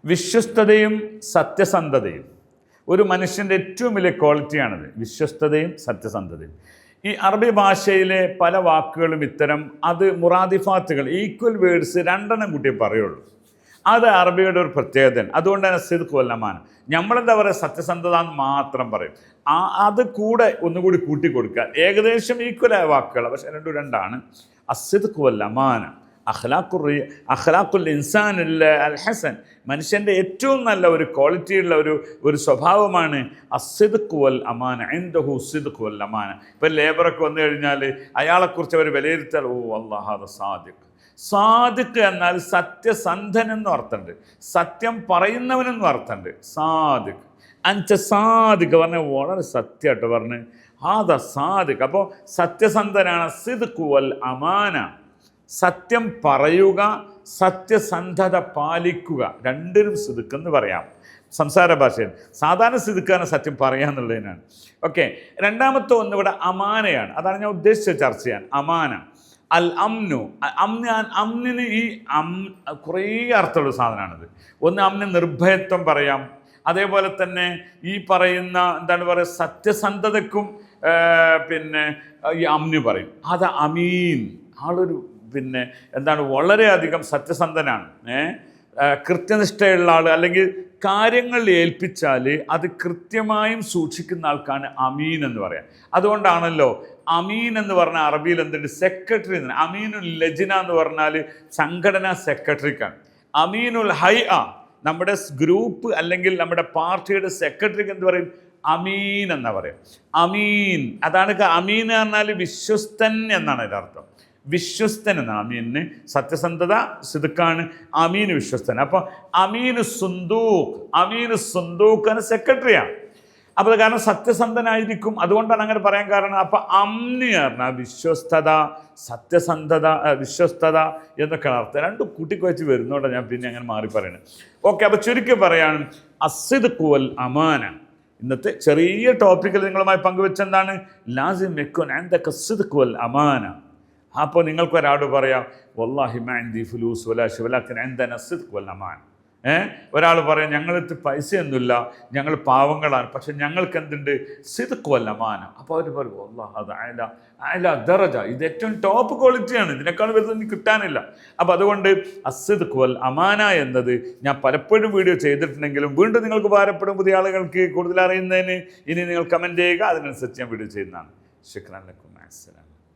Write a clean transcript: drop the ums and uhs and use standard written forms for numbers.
വിശ്വസ്തതയും സത്യസന്ധതയും ഒരു മനുഷ്യൻ്റെ ഏറ്റവും വലിയ ക്വാളിറ്റിയാണിത്. വിശ്വസ്തതയും സത്യസന്ധതയും. ഈ അറബി ഭാഷയിലെ പല വാക്കുകളും ഇത്തരം അത് മുറാദിഫാത്തുകൾ, ഈക്വൽ വേർഡ്സ് രണ്ടെണ്ണം കൂട്ടിയേ പറയുള്ളൂ. അത് അറബിയുടെ ഒരു പ്രത്യേകത. അതുകൊണ്ട് തന്നെ സിദ്ഖ് വൽ അമാന. നമ്മളെന്താ പറയുക, സത്യസന്ധത എന്ന് മാത്രം പറയും. അത് കൂടെ ഒന്നുകൂടി കൂട്ടിക്കൊടുക്കുക. ഏകദേശം ഈക്വലായ വാക്കുകൾ, പക്ഷെ രണ്ടും രണ്ടാണ്. അസിദ്ഖ് വൽ അമാന, അഖ്ലാഖുൽ ഇൻസാൻ അൽ ഹസൻ, മനുഷ്യൻ്റെ ഏറ്റവും നല്ല ഒരു ക്വാളിറ്റിയുള്ള ഒരു സ്വഭാവമാണ് അസിദ്ഖ് വൽ അമാന. ഇൻദഹു സിദ്ഖ് വൽ അമാന. ഇപ്പം ലേബറൊക്കെ വന്നു കഴിഞ്ഞാൽ അയാളെക്കുറിച്ച് അവർ വിലയിരുത്തൽ, ഓ അല്ലാഹ് അത് സാദിഖ്. സാദിഖ് എന്നാൽ സത്യസന്ധൻ എന്നും അർത്ഥമുണ്ട്, സത്യം പറയുന്നവനെന്നും അർത്ഥമുണ്ട്. സാദിഖ് അഞ്ച സാദിഖ് പറഞ്ഞാൽ വളരെ സത്യമായിട്ട് പറഞ്ഞ് ആദ സാദിഖ്. അപ്പോൾ സത്യസന്ധനാണ്. സിദ്ഖ് വൽ അമാന, സത്യം പറയുക, സത്യസന്ധത പാലിക്കുക, രണ്ടിനും സിദ്ഖ് എന്ന് പറയാം സംസാര ഭാഷയിൽ. സാധാരണ സിദ്ഖാണ് സത്യം പറയാന്നുള്ളതിനാണ്. ഓക്കെ, രണ്ടാമത്തെ ഒന്ന് ഇവിടെ അമാനയാണ്. അതാണ് ഞാൻ ഉദ്ദേശിച്ച ചർച്ച ചെയ്യാൻ. അമാന അൽ അംനു. അമ്നിന് ഈ കുറേ അർത്ഥമുള്ള സാധനമാണിത്. ഒന്ന് അമ്ന് നിർഭയത്വം പറയാം. അതേപോലെ തന്നെ ഈ പറയുന്ന എന്താണ് പറയുക, സത്യസന്ധതയ്ക്കും പിന്നെ ഈ അമ്ന് പറയും. അത് അമീൻ, ആളൊരു പിന്നെ എന്താണ് വളരെയധികം സത്യസന്ധനാണ്. കൃത്യനിഷ്ഠയുള്ള ആൾ, അല്ലെങ്കിൽ കാര്യങ്ങൾ ഏൽപ്പിച്ചാൽ അത് കൃത്യമായും സൂക്ഷിക്കുന്ന ആൾക്കാണ് അമീൻ എന്ന് പറയാം. അതുകൊണ്ടാണല്ലോ അമീൻ എന്ന് പറഞ്ഞാൽ അറബിയിൽ എന്തുണ്ട്, സെക്രട്ടറി എന്ന്. അമീനുൽ ലജ്ന എന്ന് പറഞ്ഞാൽ സംഘടനാ സെക്രട്ടറിക്കാണ്. അമീനുൽ ഹൈ ആ, നമ്മുടെ ഗ്രൂപ്പ് അല്ലെങ്കിൽ നമ്മുടെ പാർട്ടിയുടെ സെക്രട്ടറിക്ക് എന്ത് പറയും, അമീൻ എന്നാ പറയും. അമീൻ, അതാണ് അമീൻ എന്ന് പറഞ്ഞാൽ വിശ്വസ്തൻ എന്നാണ് അതിൻ്റെ അർത്ഥം. വിശ്വസ്തൻ എന്നാണ് അമീന്. സത്യസന്ധത സിദ്ഖാണ്, അമീന് വിശ്വസ്തൻ. അപ്പോൾ അമീന് സുന്ദൂഖ്, അമീന് സുന്ദൂഖാണ് സെക്രട്ടറിയാണ്. അപ്പോൾ കാരണം സത്യസന്ധനായിരിക്കും, അതുകൊണ്ടാണ് അങ്ങനെ പറയാൻ കാരണം. അപ്പോൾ അമ്ന് പറഞ്ഞാൽ വിശ്വസ്തത, സത്യസന്ധത, വിശ്വസ്തത എന്നൊക്കെയാണ് അർത്ഥം. രണ്ടും കൂട്ടിക്കുവച്ച് വരുന്നതുകൊണ്ടാണ് ഞാൻ പിന്നെ അങ്ങനെ മാറി പറയുന്നത്. ഓക്കെ, അപ്പോൾ ചുരുക്കി പറയാണ് അസിദ്ഖ് വൽ അമാന. ഇന്നത്തെ ചെറിയ ടോപ്പിക്കിൽ നിങ്ങളുമായി പങ്കുവെച്ചെന്താണ്, ലാസിം യകുൻ ഇൻദക സിദ്ഖ് വൽ അമാന. അപ്പോൾ നിങ്ങൾക്ക് ഒരാളോട് പറയാം, വല്ലാഹി മാ ഇൻദി ഫുലൂസ് വലാ ശൈ വലാകിൻ ഇൻദനാ സിദ്ഖ് വൽ അമാന. ഒരാൾ പറയാം, ഞങ്ങൾക്ക് പൈസയൊന്നുമില്ല, ഞങ്ങൾ പാവങ്ങളാണ്, പക്ഷെ ഞങ്ങൾക്ക് എന്തുണ്ട്, സിദ്ഖ് വൽ അമാന. അപ്പോൾ അവർ പറയും, വല്ലാഹി അത് അഅല ദറജ, ഇത് ഏറ്റവും ടോപ്പ് ക്വാളിറ്റിയാണ്, ഇതിനേക്കാൾ വലുതൊന്നും കിട്ടാനില്ല. അപ്പോൾ അതുകൊണ്ട് അസിദ്ഖ് വൽ അമാന എന്നത് ഞാൻ പലപ്പോഴും വീഡിയോ ചെയ്തിട്ടുണ്ടെങ്കിലും വീണ്ടും നിങ്ങൾക്ക് ഉപകാരപ്പെടും. പുതിയ ആളുകൾക്ക് കൂടുതൽ അറിയുന്നതിന് ഇനി നിങ്ങൾ കമൻറ്റ് ചെയ്യുക, അതിനനുസരിച്ച് ഞാൻ വീഡിയോ ചെയ്യുന്നതാണ്. ശുക്രാൻ ലക്കും. അസ്സലാം.